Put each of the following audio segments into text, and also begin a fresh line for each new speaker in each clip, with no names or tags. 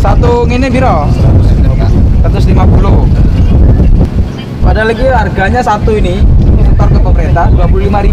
Satu ngene piro? 150. Padahal lagi harganya satu ini setor ke pemerintah 25.000.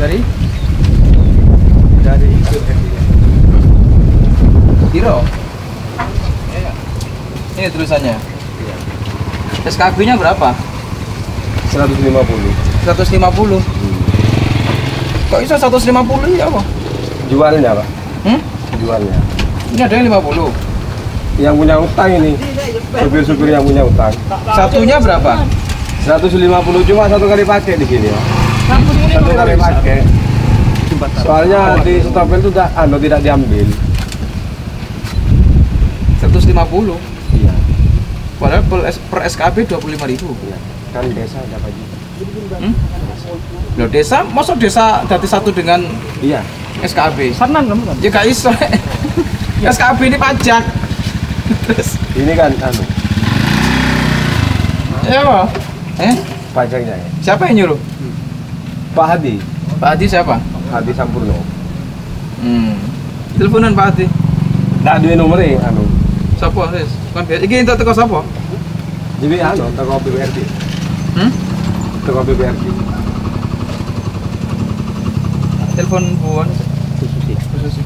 Dari Biro. Ini tulisannya. SKB-nya berapa?
150.
150. Kok bisa 150 ya, apa?
Jualnya, Pak. Jualnya.
Ini ada yang 50.
Yang punya utang ini. Supir-supir yang punya utang.
Satunya berapa?
150 cuma satu kali pakai di sini, Pak. Satu kali pakai. Soalnya di stopel itu tidak diambil.
150.
Iya.
Padahal per SKB 25.000.
Iya. Kan desa dapat juga.
Loh, desa, masuk desa dari satu dengan
Iya.
SKB?
Senang kamu kan?
Ya gak iso. SKB ini pajak. Terus
Ini kan
ya apa?
pajaknya ya.
Siapa yang nyuruh?
Pak Hadi.
Pak Hadi siapa?
Hadi Sampurno.
Teleponan Pak Hadi.
Nggak ada nomornya
Siapa? Wis. Kan biasa. Iki entuk teko sapa?
Jadi toko BBRD. Toko BBRD.
Telepon buan.
Susi.
Susi.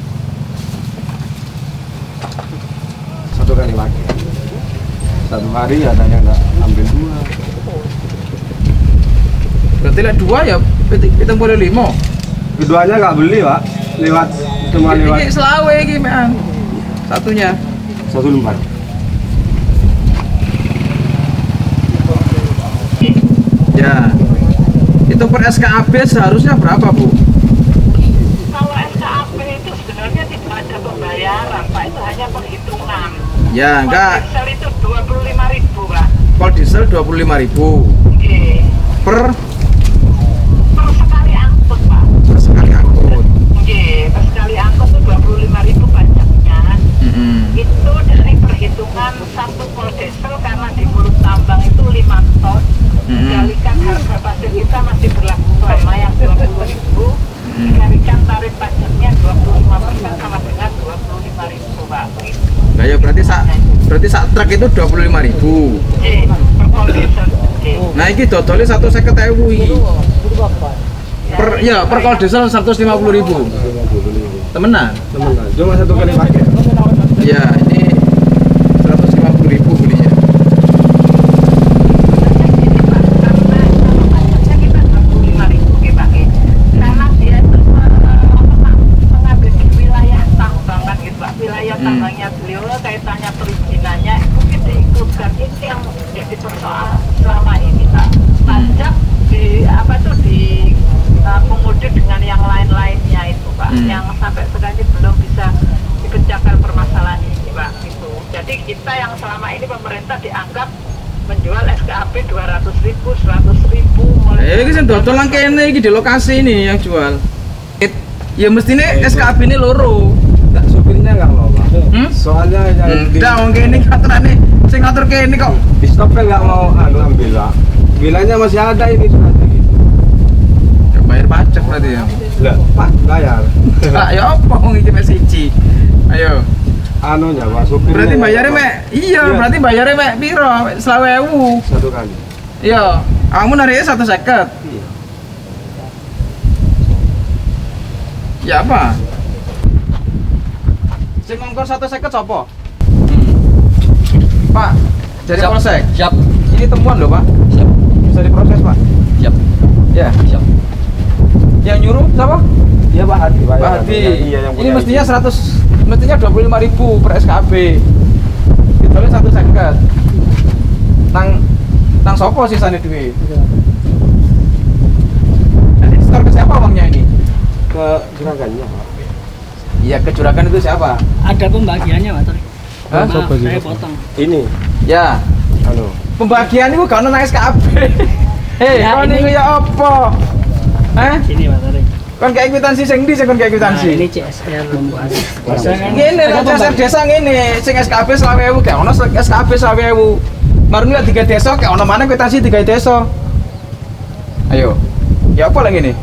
Satu kali pakai. Satu hari ada yang nggak ambil dua.
Berarti lah dua ya, kita boleh 5.
Keduanya nggak beli, Pak. Cuma lewat.
Ini selawe iki, Mas. Satunya.
Satu lembar.
Ya. Itu per SKAB seharusnya berapa, Bu?
Kalau SKAB itu sebenarnya tidak ada pembayaran, Pak. Itu hanya penghitungan.
Ya, enggak.
Kalau diesel itu 25.000, Pak.
Kalau diesel 25.000.
Oke.
Per
sekali angkut, Pak.
per sekali angkut.
Oke, per sekali angkut itu 25.000 pajaknya. Itu dari perhitungan satu pol diesel karena di mulut tambang itu 5 ton. Dikalikan harga pasir kita masih berlaku selama yang 20.000. Dikalikan tarif pajaknya 25% sama dengan 25.000, Pak.
Nah ya berarti sak truk itu 25.000.
Oke, per pol diesel. Oke.
Nah ini dodolnya 150.000 iki. Per kol diesel 150.000. Temenan?
Teman, cuma satu kali pakai.
Ya, ini 150.000 belinya.
Tambangnya beliau kaitannya perizinannya mungkin diikutkan ini yang jadi persoalan selama ini, Pak. Pajak diakomodir dengan yang lain-lainnya itu, Pak. Yang sampai sekarang belum bisa dipecahkan permasalahan ini, Pak. Itu. Jadi kita yang selama ini pemerintah dianggap menjual SKAB 200.000, 100.000 mulai.
Ini sing dodol nang kene iki di lokasi ini yang jual. Ya mestine SKAB ini loro.
Supirnya nggak mau, Pak. Soalnya yang
Udah wong kene aturane sing ngatur kene kok.
di stopel nggak mau ambil, Pak. Bilangnya masih ada ini suratnya gitu.
Ya bayar pajak berarti ya.
Lah, Pak, bayar.
Ah, ya apa wong iki mek siji. Ayo.
Anunya, Pak, supirnya.
Berarti
nggak
bayarnya
mau.
mek iya, berarti bayarnya mek piro? 20.000.
Satu kali.
Iya, kamu nariknya 150.
Iya.
Ya apa? Sing ngongkon 150 sapa? Pak, dari
Siap.
Polsek.
Siap.
Ini temuan loh, Pak.
Siap.
Bisa diproses, Pak.
Siap.
Ya.
Siap.
Yang nyuruh siapa?
Iya Pak Hadi. Pak.
Pak Hadi.
Iya, yang
Ini
punya
mestinya
izin.
mestinya 25.000 per SKB. Ditolong 150. Nang sopo sisane duit? Nanti store ke siapa uangnya ini?
Ke juragannya Pak.
Iya, kecurangan itu siapa?
Ada pembagiannya, Pak.
Hah?
Maaf, saya potong.
Ini.
Ya.
Halo.
Pembagian itu gak ono nang SKB. Hei,
Ya,
kon
ini-
niku ya apa?
Ini, Pak Tari.
Kon kayak kwitansi sing ndi sing kon kayak
Nah,
kwitansi?
ini CSR membuat.
Ngene lho dasar desa ngene, sing SKB 20.000 gak ono SKB 20.000. Marung lek 3 desa gak ono maneh kwitansi 3 desa. Ayo. Ya apa lagi ini?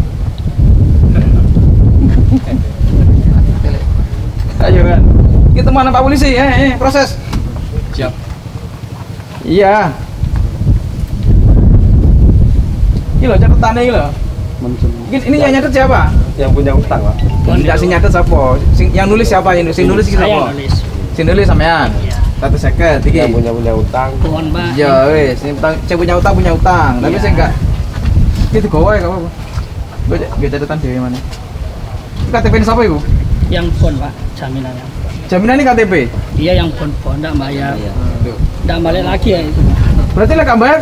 Ayo kan. Kita mana Pak Polisi? Proses.
Siap.
Iya. Ini loh catatannya ini loh. Ini yang nyatet siapa?
Yang punya utang Pak.
Tidak sing nyatet siapa? Yang nulis siapa ini? Sing nulis iki
Saya
siapa?
nulis.
Sing nulis sampean.
Iya.
150 iki.
Yang punya utang.
Pohon, Pak.
Ya wis, sing punya utang punya utang, tapi
Iya.
sing enggak itu gowo ya apa? Gue catatan dhewe mana? KTP ini siapa ibu?
Yang bon, Pak, jaminannya.
Jaminan ini KTP.
Dia yang bon enggak bayar.
Tuh.
Enggak balik lagi ya itu.
Berarti lek gak bayar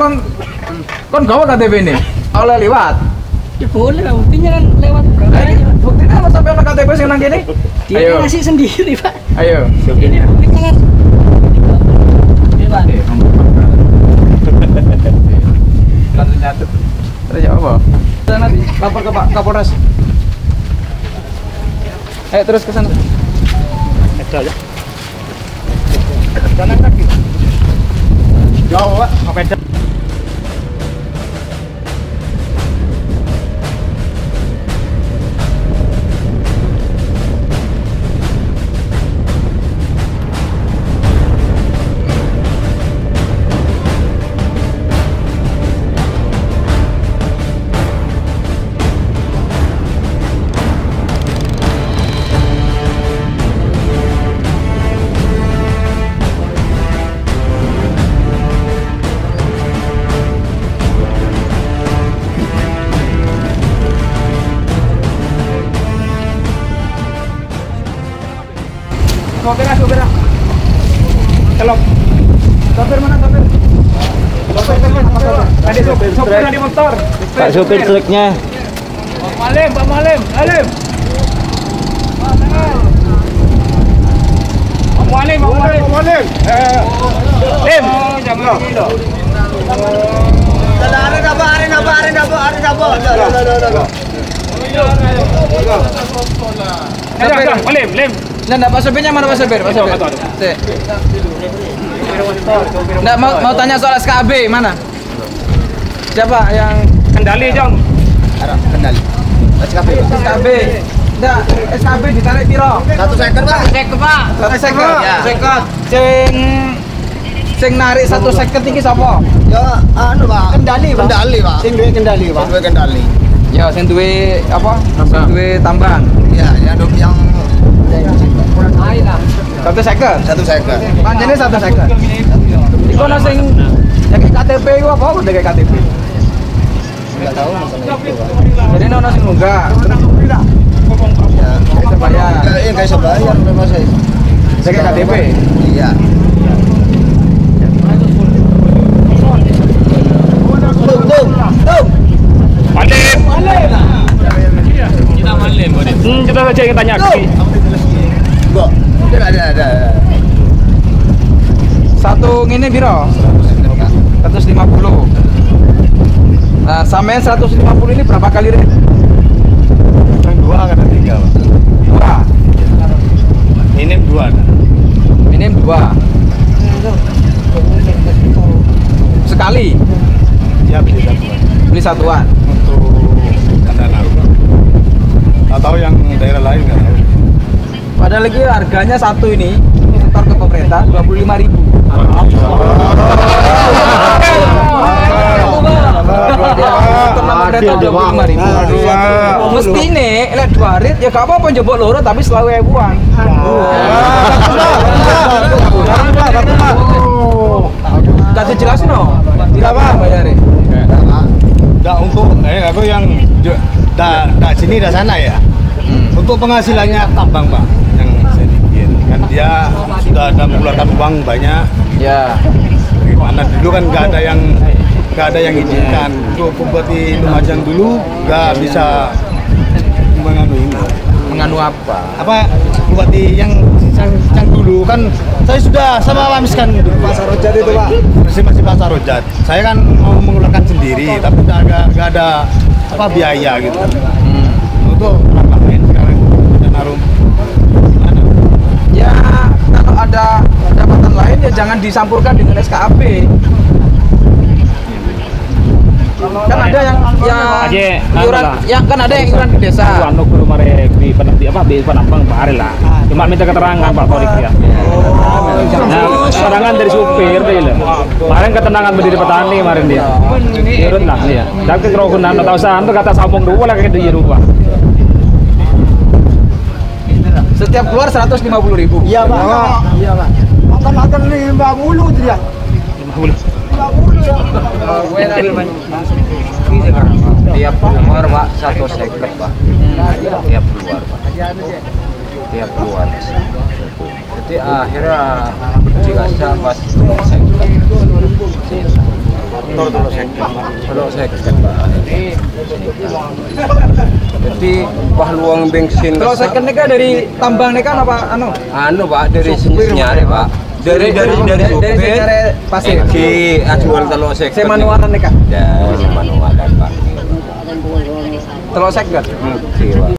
kon gawe KTP ini. Oleh liwat.
Ya boleh, Pak. Buktinya kan lewat berapa
Nah,
aja, Pak.
buktinya apa sampai ono KTP sing nang kene?
Dia
Ayo.
ngasih sendiri, Pak.
Ayo.
Ini buktinya kan. Ini, Pak.
Langsung nyatet. Terus ya apa? Kita nanti lapor ke Pak Kapolres. Ayo terus ke sana. Kanan kaki. Jauh, Pak. Sepeda. Sopir, sopir. Kelop. Sopir mana sopir? Sopir. Tadi sopir di motor.
Pak sopir truknya.
Pak Malim, Pak Malim, Malim. Pak Malim, Pak Malim, Pak Malim. Lim. Jangan gitu. Malim, Lim. Nah, Pak sopirnya mana Pak sopir? Pak sopir. Nggak mau tanya soal SKB mana? Siapa yang kendali, Jong? Kendali. SKB. Nggak, SKB ditarik piro?
1 second Pak.
Pak. 1 second.
Ya.
Second. Sing narik 1 second iki sapa?
Ya anu Pak.
Kendali, Pak.
Kendali Pak.
Sing duwe kendali,
Sing duwe kendali.
Ya, sing duwe apa? Sing duwe tambang.
Ya, yang
1 second.
1 second.
Panjene 1 second. Iku ana sing kayak KTP iku apa? Udah kayak KTP.
Enggak tahu masalah itu Pak.
Jadi ana sing nunggak.
Ya.
Kita bayar.
Enggak bisa bayar memang saya.
Kayak KTP.
Iya. Tung.
Malim. Kita malim. Kita saja yang tanya.
Enggak. Ada.
Satu ngene piro? 150. Nah, sampean 150 ini berapa kali rate?
Yang 2 ada 3 Pak.
2.
Ini 2.
Minim 2. Sekali
Ya beli 1
beli satuan.
untuk kendaraan. Atau yang daerah lain nggak tahu.
Padahal lagi harganya satu ini setor ke pemerintah 25.000. Tenang kereta 25.000. Mesti nih, lek 2 rit ya gak apa-apa njebok loro tapi selawe ribuan. Gak dijelasin no. Tidak apa bayarin.
Enggak untuk aku yang sini dah sana ya. Untuk penghasilannya tambang Pak yang sedikit. Kan dia sudah ada mengeluarkan uang banyak.
Ya.
Gimana dulu kan nggak ada yang izinkan. Untuk Bupati Lumajang dulu nggak bisa menganu ini.
Menganu apa?
Apa Bupati yang dulu kan saya sudah sama wamiskan dulu.
Pasar Rojat itu Pak.
Masih Pasar Rojat. Saya kan mau mengeluarkan sendiri tapi nggak ada apa biaya gitu. Untuk tambahin sekarang ada naruh gimana?
Ya kalau ada pendapatan lain ya jangan disampurkan dengan SKAP. Kan ada yang iuran, yang kan ada yang iuran di desa.
Anu guru marek di penambang Pak Aril lah. Cuma minta keterangan Pak Torik ya. Nah, keterangan dari supir deh lah. Kemarin ketenangan berdiri petani kemarin dia. Iuran lah dia. Tapi kerokunan atau saham tuh kata sambung dulu lah kayak dia rupa.
Setiap keluar 150.000.
Iya Pak. Iya Pak. Makan 50 dia.
50.
Tiap keluar Pak 1 seket Pak. Tiap keluar Pak. Tiap keluar. Jadi akhirnya dikasih pas kalau seket Pak. Jadi wah luang bensin.
Kalau second kan dari tambang kan apa
Anu Pak dari sinyare Pak. Dari supir
pasir.
Ki ajual telok seket.
Saya manualan nih Kak.
Ya, manualan Pak.
Telok seket.
Pak.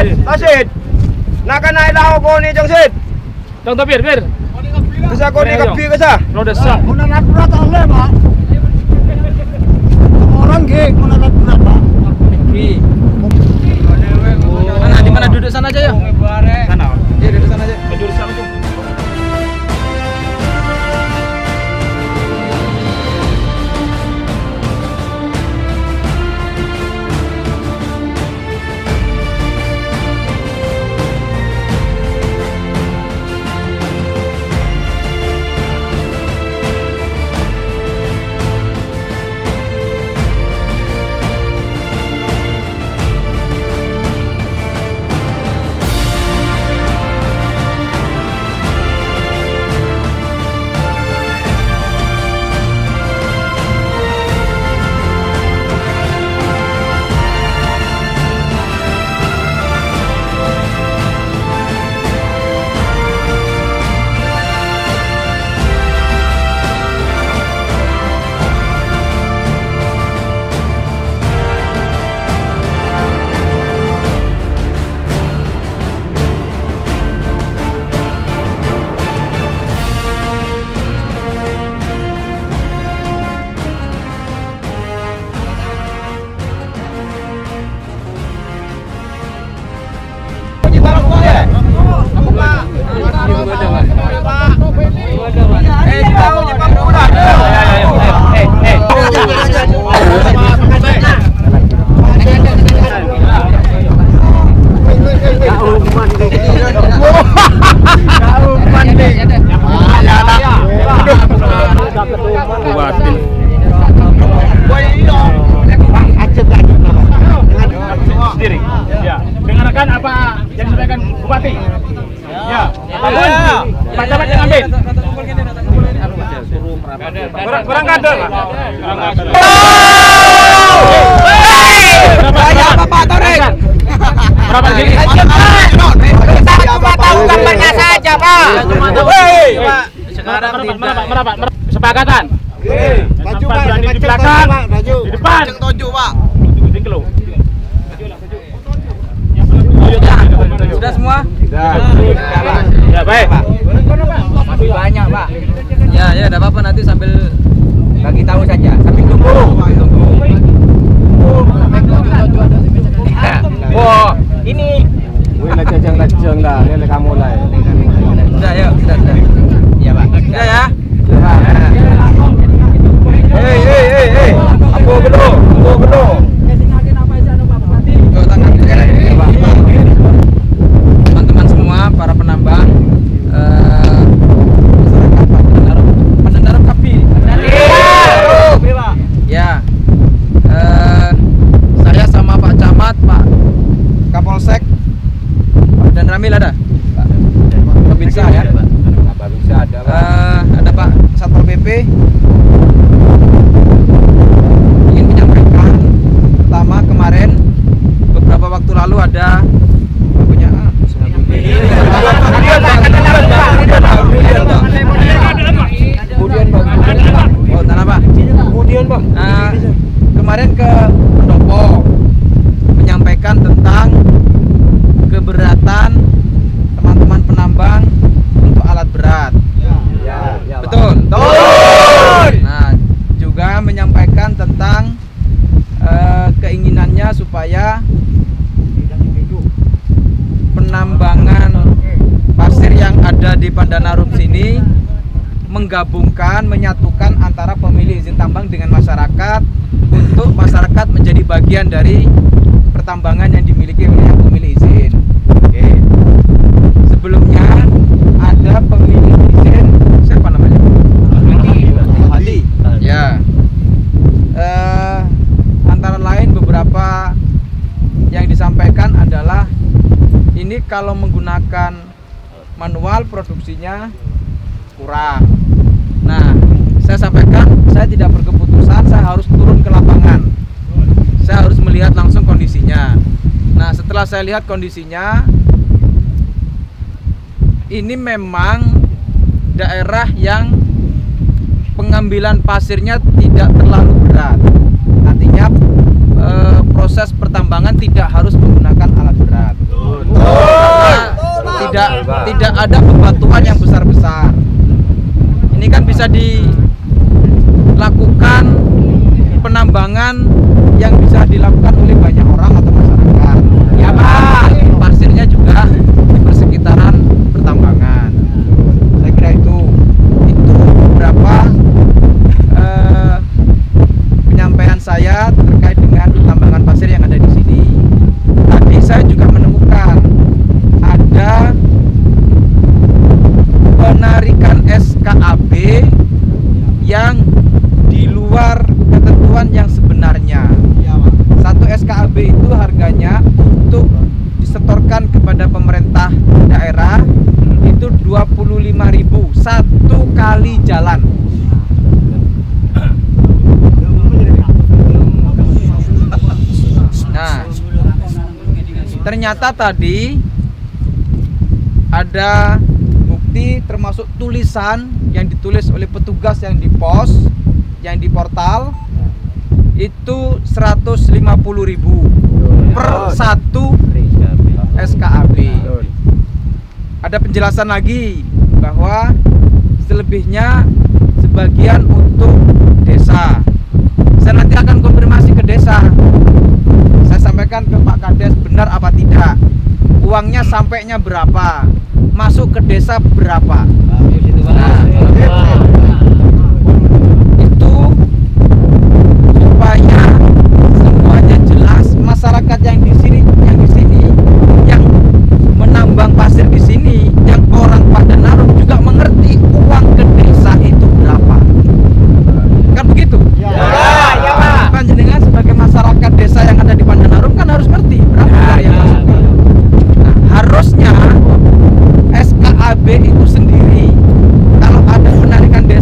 Tasid. Nakan naik lau kau ni jangsit.
Jang tapir.
Kesa kau ni kapi kesa.
Roda sa.
Mana nak berat oleh Pak. Orang geng mana nak berat Pak.
Mana di mana duduk sana aja ya?
Sana.
Iya duduk sana aja.
Duduk sana tuh. Sendiri. Ya, dengarkan apa yang disampaikan Bupati. Ya, Pak Camat yang ambil. Kurang kader.
Berapa Pak Torek?
Berapa gini?
Kita cuma tahu gambarnya saja, Pak.
Sekarang berapa? Kesepakatan.
Maju,
Pak,
Pak.
berani di belakang, di depan.
Tojo Pak.
Sudah semua?
Ya, baik.
Masih banyak, Pak. Ya, enggak apa-apa, nanti sambil bagi tahu saja. Sambil tunggu.
Oh, ini.
Wih, lejeng dah, ini kamu lah.
Sudah, yuk. Sudah. Iya, Pak. Sudah ya.
Hei. Ambo gelo.
Tuh, tangan. Teman-teman semua, para penambang, pendendarum kapi. Ya, saya sama Pak Camat, Pak Kapolsek, dan Ramil ada, Pak Babinsa ya,
Babinsa ada,
ada Pak Satpol PP. Ingin menyampaikan, pertama kemarin beberapa waktu lalu ada punya oh tanah Pak.
Kemudian Pak.
Kemarin ke Pendopo menyampaikan tentang keberatan teman-teman penambang untuk alat berat. Betul. Nah, juga menyampaikan tentang keinginannya supaya penambangan pasir yang ada di Pandanarum sini menggabungkan, menyatukan antara pemilik izin tambang dengan masyarakat untuk masyarakat menjadi bagian dari pertambangan yang dimiliki oleh yang pemilik izin. Oke. Sebelumnya ada pemilik izin, siapa namanya? Ali. Ya. Antara lain beberapa yang disampaikan adalah ini kalau menggunakan manual produksinya kurang. Nah, saya sampaikan saya tidak berkeputusan, saya harus turun ke lapangan. Saya harus melihat langsung kondisinya. Nah, setelah saya lihat kondisinya, ini memang daerah yang pengambilan pasirnya tidak terlalu berat. Artinya proses pertambangan tidak harus menggunakan alat berat. Karena tidak ada bebatuan yang besar-besar. Ini kan bisa dilakukan penambangan yang bisa dilakukan oleh banyak orang atau masyarakat. Ya Pak, pasirnya juga di persekitaran pertambangan. Saya kira itu beberapa penyampaian saya terkait dengan tambangan pasir yang ada di sini. Tadi saya juga menemukan ada penarikan SKAB yang di luar ketentuan yang sebenarnya. Satu SKAB itu harganya untuk disetorkan kepada pemerintah daerah itu 25.000 satu kali jalan. Nah, ternyata tadi ada bukti termasuk tulisan yang ditulis oleh petugas yang di pos, yang di portal itu 150.000 per satu SKAB. Ada penjelasan lagi bahwa selebihnya sebagian untuk desa. Saya nanti akan konfirmasi ke desa. Saya sampaikan ke Pak Kades benar apa tidak. Uangnya sampainya berapa, masuk ke desa berapa. Nah, itu supaya semuanya jelas, masyarakat yang di sini yang menambang pasir di sini, yang orang Pandanarum juga mengerti uang ke desa itu berapa. Kan begitu? Ya, Pak. Panjenengan sebagai masyarakat desa yang ada di Pandanarum kan harus ngerti berapa yang masuk. Nah, harusnya SKAB itu sendiri kalau ada penarikan desa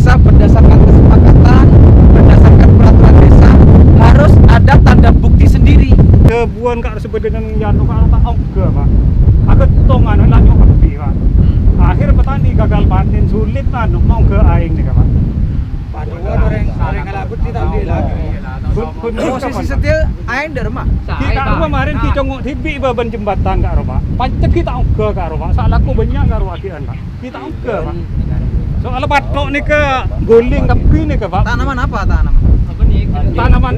buan kak sebenarnya yang nukar tak angga pak. Agak tongan lah nyok api pak. Akhir petani gagal panen sulit anu mau ke aing nih pak.
Orang ngalabut tidak di lagi. Posisi setia aing di rumah.
Kita kemarin kita congok tibi beban jembatan kak pak. Pancet kita angga kak pak. Salahku banyak kak pak kita angga pak. Soalnya batok nih ke guling tapi nih ke pak.
Tanaman apa tanaman?
Tanaman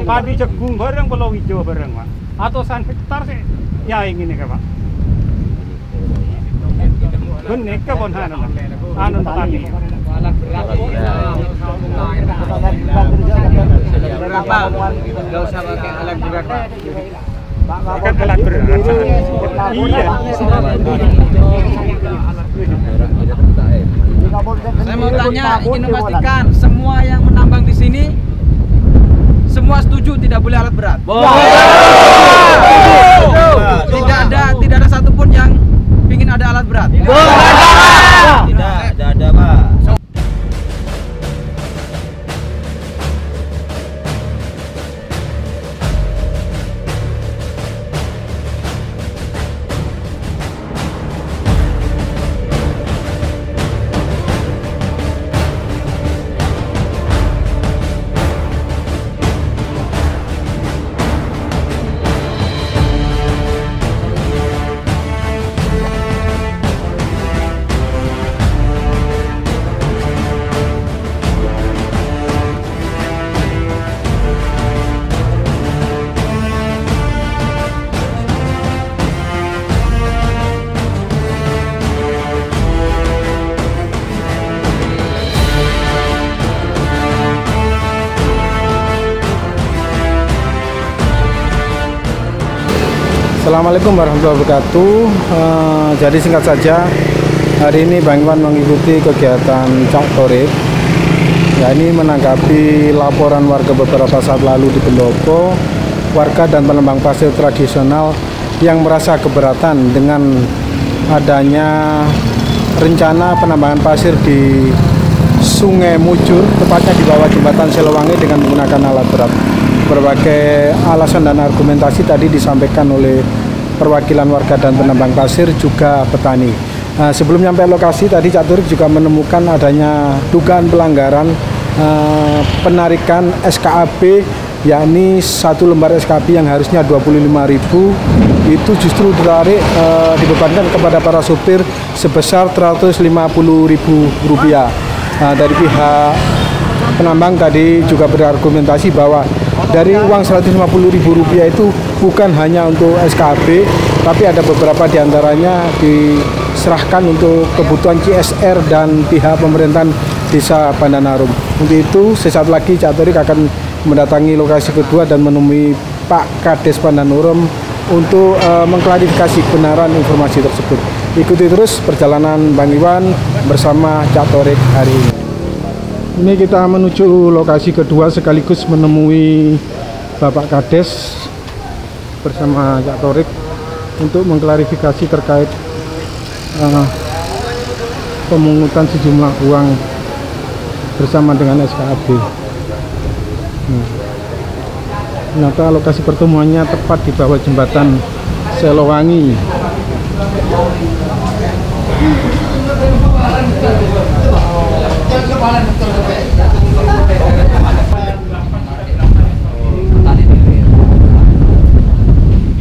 padi jagung bareng pulau hijau bareng pak. Ratusan hektar sih ya ingin nih ke pak. Benek ke bonhan anu petani.
Berapa? Gak usah pakai alat berat pak.
Kan alat berat. Iya.
Saya mau tanya, ingin memastikan semua yang menambang di sini semua setuju tidak boleh alat berat. Tidak ada satupun yang ingin ada alat berat.
Tidak ada Pak.
Assalamualaikum warahmatullahi wabarakatuh. Jadi singkat saja, hari ini Bang Iwan mengikuti kegiatan Cak Torik. Ya, ini menanggapi laporan warga beberapa saat lalu di Pendopo, warga dan penambang pasir tradisional yang merasa keberatan dengan adanya rencana penambangan pasir di Sungai Mujur, tepatnya di bawah jembatan Selowangi dengan menggunakan alat berat. Berbagai alasan dan argumentasi tadi disampaikan oleh perwakilan warga dan penambang pasir juga petani. Sebelum nyampe lokasi tadi Cak Torik juga menemukan adanya dugaan pelanggaran penarikan SKAP, yakni satu lembar SKAP yang harusnya 25.000 itu justru ditarik dibebankan kepada para sopir sebesar Rp350.000. Dari pihak penambang tadi juga berargumentasi bahwa dari uang Rp150.000 itu bukan hanya untuk SKB, tapi ada beberapa diantaranya diserahkan untuk kebutuhan CSR dan pihak pemerintahan Desa Pandanarum. Untuk itu, sesaat lagi Cak Torik akan mendatangi lokasi kedua dan menemui Pak Kades Pandanarum untuk mengklarifikasi kebenaran informasi tersebut. Ikuti terus perjalanan Bang Iwan bersama Cak Torik hari ini. Ini kita menuju lokasi kedua sekaligus menemui Bapak Kades bersama Cak Torik untuk mengklarifikasi terkait pemungutan sejumlah uang bersama dengan SKAB. Ternyata lokasi pertemuannya tepat di bawah jembatan Selowangi.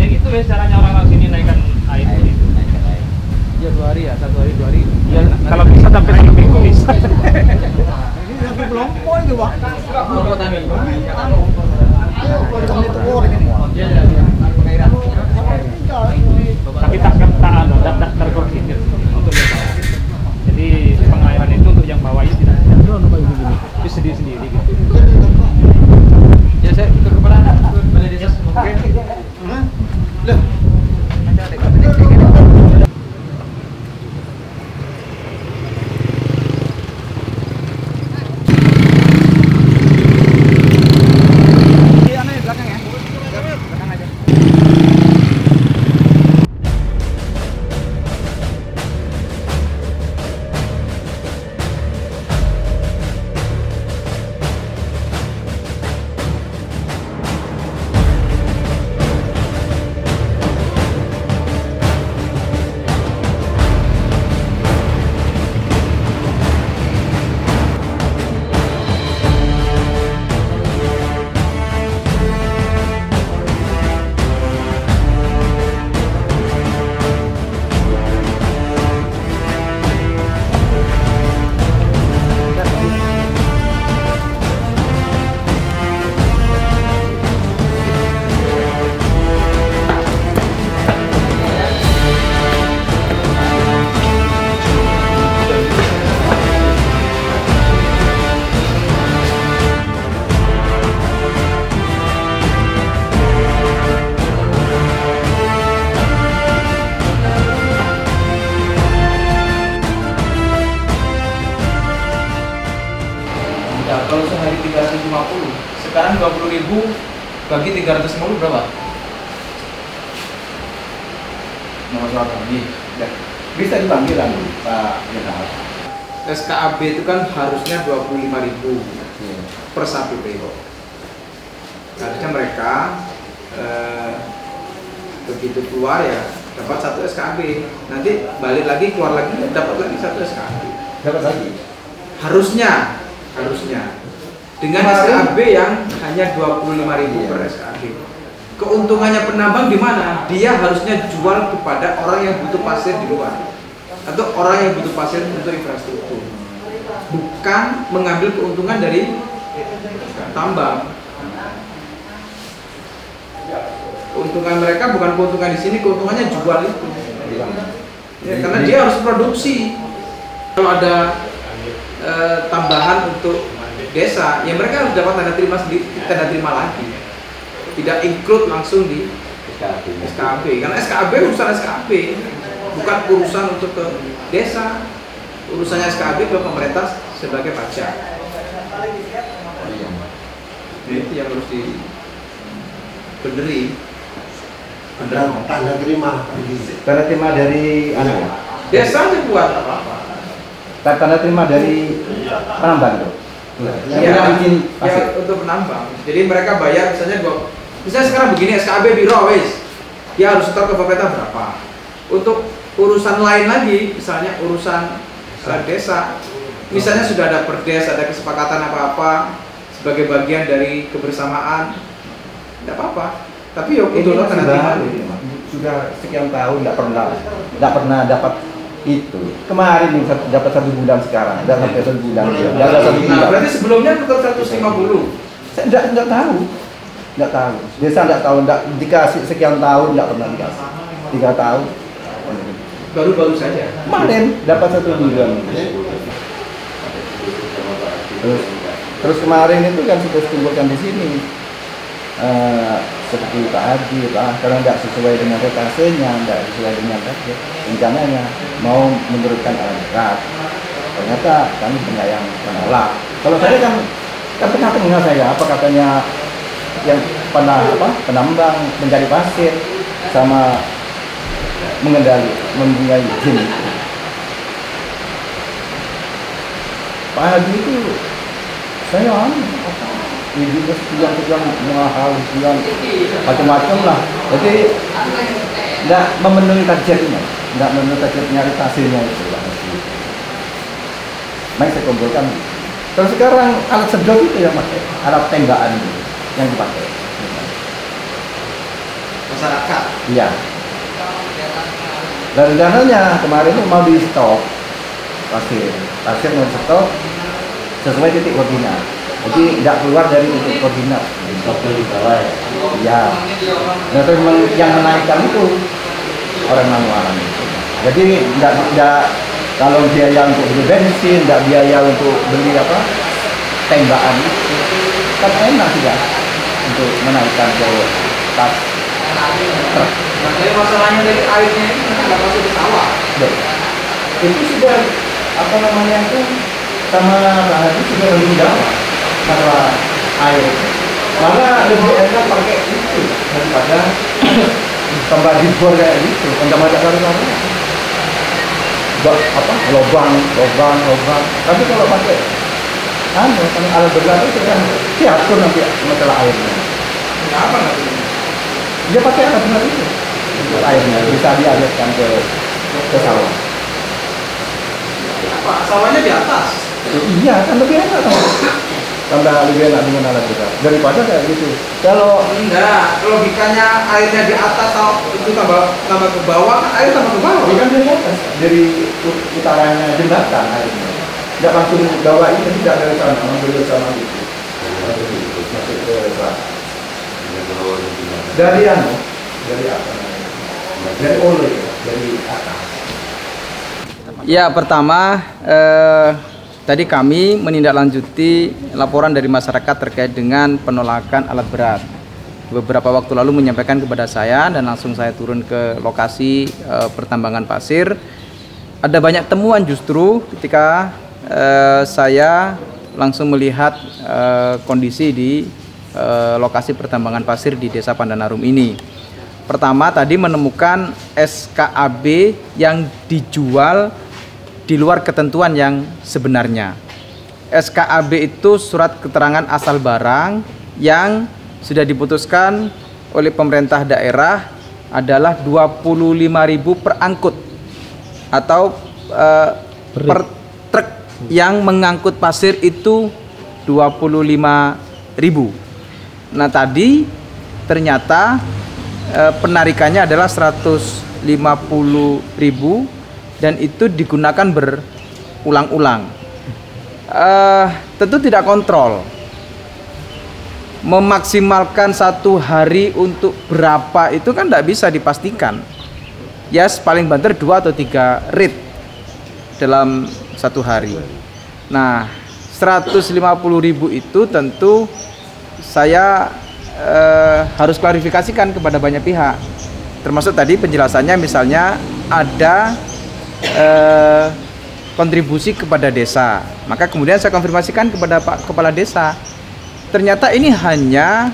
Ya gitu wes caranya orang sini naikkan air itu.
Ya 2 hari ya, 1 hari 2 hari.
Ya kalau bisa sampai 3 minggu bisa. Tapi tak terkoordinir untuk jadi pengairan itu untuk yang bawah itu tidak itu sendiri-sendiri gitu.
Ya saya ke kepala balai desa. Oke. Loh.
Sekarang 20.000 bagi 350 berapa? Nomor surat lagi.
Bisa dipanggil kan Pak Jenderal.
SKAB itu kan harusnya 25.000 per 1 PO. Harusnya mereka begitu keluar ya dapat 1 SKAB. Nanti balik lagi keluar lagi dapat lagi 1 SKAB.
Dapat lagi.
Harusnya dengan SKAB yang hanya 25.000 per SKAB. Keuntungannya penambang di mana? Dia harusnya jual kepada orang yang butuh pasir di luar atau orang yang butuh pasir untuk infrastruktur, bukan mengambil keuntungan dari tambang. Keuntungan mereka bukan keuntungan di sini, keuntungannya jual itu. Ya, karena dia harus produksi. Kalau ada tambahan untuk desa, ya mereka harus dapat tanda terima sendiri, tanda terima lagi. Tidak include langsung di SKAB. Karena SKAB urusan SKAB, bukan urusan untuk ke desa. Urusannya SKAB ke pemerintah sebagai pajak. Itu yang harus dibederi.
Tanda terima dari
Desa aja buat apa-apa.
Tanda terima dari penambang tuh.
Iya, untuk penambang. Jadi mereka bayar misalnya sekarang begini, SKAB biro wis, dia harus setor ke pemerintah berapa. Untuk urusan lain lagi, misalnya urusan desa, misalnya sudah ada perdes, ada kesepakatan apa-apa sebagai bagian dari kebersamaan, tidak apa-apa. Tapi yuk itu loh karena
sudah sekian tahun tidak pernah dapat itu. Kemarin nih dapat 1 bulan sekarang, dan sampai 1 bulan.
Nah, berarti sebelumnya tetap 150.
Saya tidak tahu. Nggak tahu. Desa nggak tahu, nggak dikasih sekian tahun, nggak pernah dikasih. 3 tahun.
Baru-baru saja.
Kemarin dapat 1 bulan. Terus kemarin itu kan sudah dikumpulkan di sini. Seperti tadi lah, karena nggak sesuai dengan retasenya, nggak sesuai dengan target rencananya mau menurunkan alat berat. Ternyata kami banyak yang menolak. Kalau saya kan tengah-tengah saya, apa katanya yang penambang mencari pasir sama mempunyai izin. Pak Haji itu saya ini sekian mahal, sekian macam-macam lah. Jadi tidak memenuhi targetnya, tidak memenuhi targetnya hasilnya itu lah. Baik saya kumpulkan. Terus sekarang alat sedot itu yang pakai, alat tembakan itu yang dipakai.
Masyarakat.
Iya. Dan rencananya kemarin itu mau di stop pasir mau di stop sesuai titik koordinat. Jadi tidak keluar dari titik koordinat. Stop di bawah ya? Iya. Nah, terus yang menaikkan itu orang manualan itu. Jadi tidak kalau biaya untuk beli bensin, tidak biaya untuk beli tembakan itu. Kan enak tidak untuk menaikkan ke tas.
Nah, jadi masalahnya dari airnya ini tidak masuk ke sawah.
Itu sudah itu sama Pak Haji sudah lebih jauh masalah air. Malah lebih enak pakai itu daripada tambah dibor kayak gitu, tambah ada saru-saru. Lobang. Tapi kalau pakai alat berat itu kan diatur nanti masalah airnya.
Kenapa nanti?
Dia pakai alat berat itu untuk airnya bisa dialirkan ke sawah.
Apa? Sawahnya di atas?
Iya, kan lebih enak tambah lebih enak dengan alat berat daripada kayak gitu. Kalau
enggak, logikanya airnya di atas itu tambah ke bawah, kan air tambah ke bawah.
Ini kan dari atas, dari utaranya jembatan airnya. Tidak langsung bawah ini, tidak dari sana, mengambil dari sana gitu. Masuk ke selatan. Dari apa? Dari oleh, dari atas.
Ya, pertama tadi kami menindaklanjuti laporan dari masyarakat terkait dengan penolakan alat berat. Beberapa waktu lalu menyampaikan kepada saya dan langsung saya turun ke lokasi pertambangan pasir. Ada banyak temuan justru ketika saya langsung melihat kondisi di lokasi pertambangan pasir di Desa Pandanarum ini. Pertama tadi menemukan SKAB yang dijual di luar ketentuan yang sebenarnya. SKAB itu surat keterangan asal barang yang sudah diputuskan oleh pemerintah daerah adalah 25.000 per angkut atau per truk yang mengangkut pasir itu 25.000. Nah tadi ternyata penarikannya adalah 150.000 dan itu digunakan berulang-ulang. Tentu tidak kontrol. Memaksimalkan satu hari untuk berapa itu kan tidak bisa dipastikan. Ya paling banter 2 atau 3 rit dalam satu hari. Nah 150.000 itu tentu saya harus klarifikasikan kepada banyak pihak, termasuk tadi penjelasannya misalnya ada kontribusi kepada desa, maka kemudian saya konfirmasikan kepada Pak Kepala Desa, ternyata ini hanya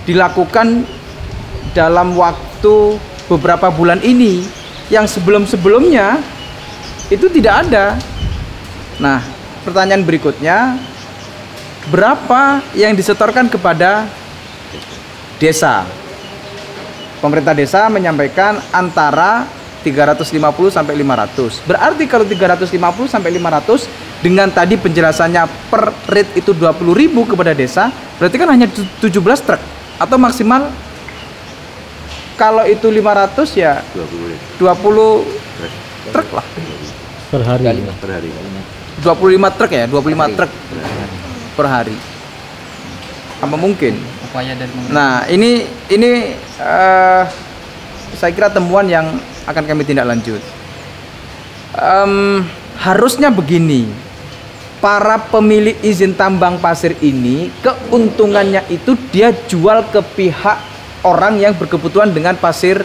dilakukan dalam waktu beberapa bulan ini, yang sebelum-sebelumnya itu tidak ada. Nah pertanyaan berikutnya, berapa yang disetorkan kepada desa? Pemerintah desa menyampaikan antara 350 sampai 500. Berarti kalau 350 sampai 500 dengan tadi penjelasannya per rate itu 20.000 kepada desa, berarti kan hanya 17 truk atau maksimal kalau itu 500 ya 20 truk lah
per hari.
25 truk ya, 25 truk per hari. Apa mungkin? Nah, ini saya kira temuan yang akan kami tindak lanjut. Harusnya begini, para pemilik izin tambang pasir ini keuntungannya itu dia jual ke pihak orang yang berkebutuhan dengan pasir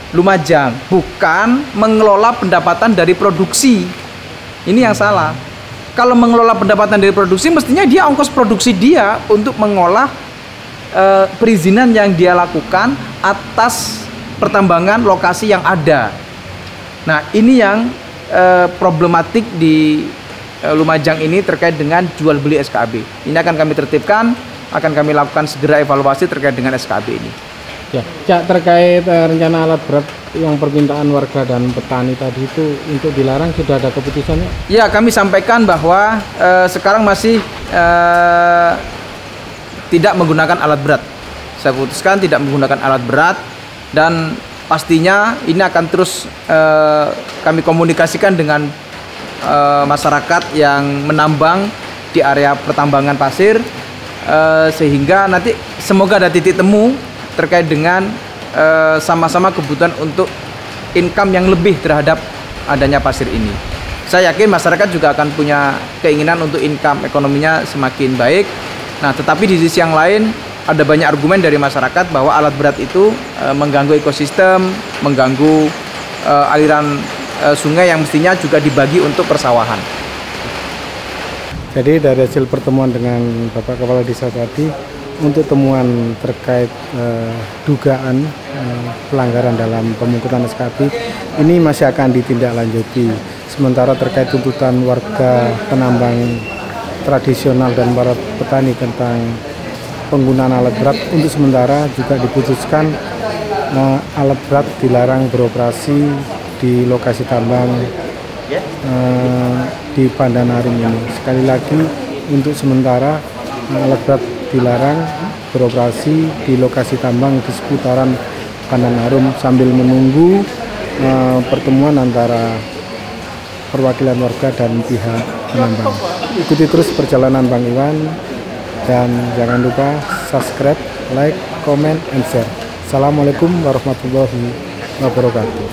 Lumajang, bukan mengelola pendapatan dari produksi. Ini yang salah. Kalau mengelola pendapatan dari produksi, mestinya dia ongkos produksi dia untuk mengolah perizinan yang dia lakukan atas pertambangan lokasi yang ada. Nah ini yang problematik di Lumajang ini terkait dengan jual beli SKAB. Ini akan kami tertibkan, akan kami lakukan segera evaluasi terkait dengan SKAB ini.
Ya, Cak, terkait rencana alat berat yang permintaan warga dan petani tadi itu untuk dilarang, sudah ada keputusannya?
Ya, kami sampaikan bahwa sekarang masih tidak menggunakan alat berat. Saya putuskan tidak menggunakan alat berat, dan pastinya ini akan terus kami komunikasikan dengan masyarakat yang menambang di area pertambangan pasir, sehingga nanti semoga ada titik temu terkait dengan sama-sama kebutuhan untuk income yang lebih terhadap adanya pasir ini. Saya yakin masyarakat juga akan punya keinginan untuk income ekonominya semakin baik. Nah, tetapi di sisi yang lain ada banyak argumen dari masyarakat bahwa alat berat itu mengganggu ekosistem, mengganggu aliran sungai yang mestinya juga dibagi untuk persawahan.
Jadi dari hasil pertemuan dengan Bapak Kepala Desa tadi, untuk temuan terkait dugaan pelanggaran dalam pemungutan SKB ini masih akan ditindaklanjuti. Sementara terkait tuntutan warga penambang tradisional dan para petani tentang penggunaan alat berat, untuk sementara juga diputuskan alat berat dilarang beroperasi di lokasi tambang di Pandanarum ini. Sekali lagi, untuk sementara alat berat dilarang beroperasi di lokasi tambang di seputaran Pandanarum sambil menunggu pertemuan antara perwakilan warga dan pihak penambang. Ikuti terus perjalanan Bang Iwan dan jangan lupa subscribe, like, comment, and share. Assalamualaikum warahmatullahi wabarakatuh.